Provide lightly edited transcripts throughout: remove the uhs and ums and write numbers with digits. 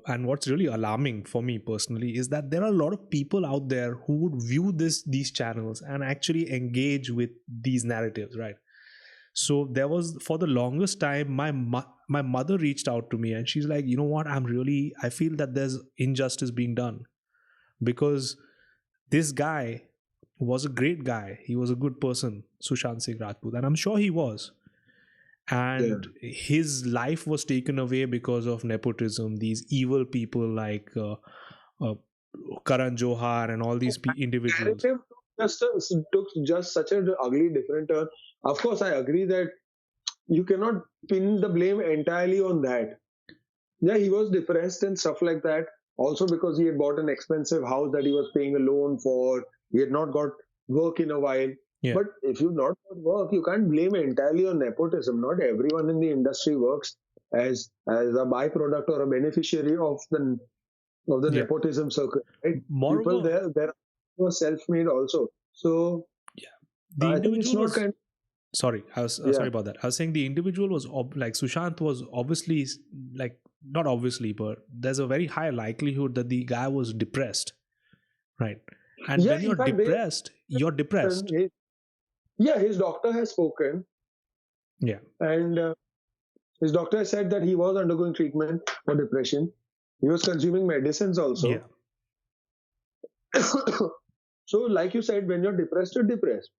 And what's really alarming for me personally is that there are a lot of people out there who would view these channels and actually engage with these narratives, right? So there was, for the longest time, my mother reached out to me and she's like, you know what, I feel that there's injustice being done, because this guy was a great guy, he was a good person, Sushant Singh Rajput, and I'm sure he was, Yeah. and his life was taken away because of nepotism, these evil people like uh, Karan Johar and all these individuals. Narrative took just such an ugly different turn. Of course, I agree that you cannot pin the blame entirely on that. Yeah, he was depressed and stuff like that. Also because he had bought an expensive house that he was paying a loan for. He had not got work in a while. Yeah, But if you've not got work, you can't blame entirely on nepotism. Not everyone in the industry works as a byproduct or a beneficiary of the yeah. nepotism circle. Right? People Moreover, there were self-made also. So yeah, the I think it's individual not was, kind. sorry, I was Yeah, sorry about that. I was saying the individual was like Sushant was obviously, like, not obviously, but there's a very high likelihood that the guy was depressed, right? And yeah. when In you're fact, depressed, you're depressed. his doctor has spoken, Yeah, and his doctor has said that he was undergoing treatment for depression. He was consuming medicines yeah, also. So, like you said, when you're depressed, you're depressed.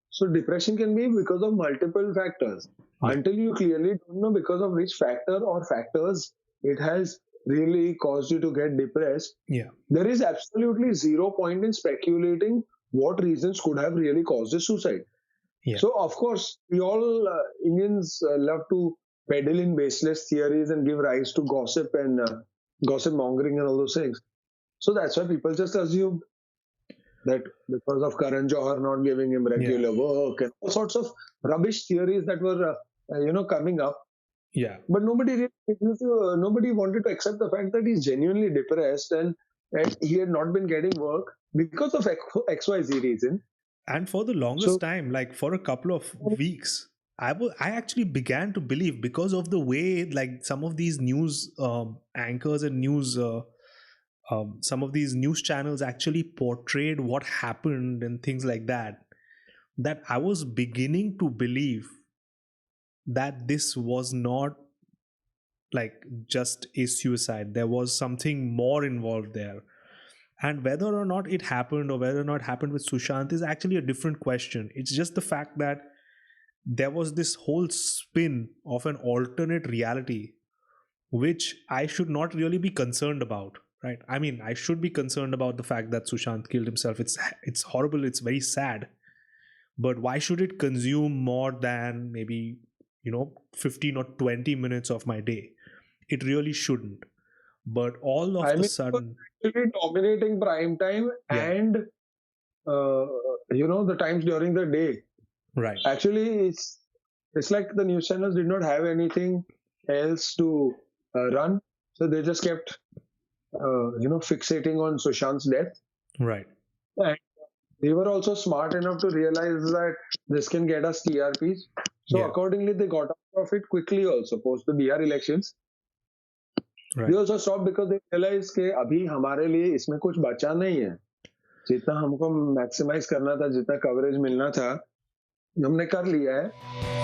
So, depression can be because of multiple factors. yeah, Until you clearly don't know because of which factor or factors it has really caused you to get depressed, yeah, there is absolutely zero point in speculating what reasons could have really caused a suicide. yeah. So, of course, we all Indians love to peddle in baseless theories and give rise to gossip and gossip mongering and all those things. So that's why people just assume that because of Karan Johar not giving him Yeah, regular work and all sorts of rubbish theories that were coming up. yeah. But nobody wanted to accept the fact that he's genuinely depressed and he had not been getting work because of XYZ reason. And for the longest So time, like for a couple of weeks, I actually began to believe, because of the way like some of these news anchors and news some of these news channels actually portrayed what happened and things like that, that I was beginning to believe that this was not like just a suicide. There was something more involved there. And whether or not it happened, or whether or not it happened with Sushant, is actually a different question. It's just the fact that there was this whole spin of an alternate reality, which I should not really be concerned about. Right? I mean, I should be concerned about the fact that Sushant killed himself. It's horrible. It's very sad. But why should it consume more than maybe 15 or 20 minutes of my day? It really shouldn't. But all of I the mean, it was sudden, actually dominating prime time yeah, and uh, the times during the day. right, Actually, it's like the news channels did not have anything else to run, so they just kept fixating on Sushant's death. right, And they were also smart enough to realize that this can get us TRPs. So yeah, accordingly, they got out of it quickly. Also, post the BR elections, they right. also stopped because they realized कि अभी हमारे लिए इसमें कुछ बचा नहीं है. जितना हमको मैक्सिमाइज करना था, जितना कवरेज मिलना था, हमने कर लिया है.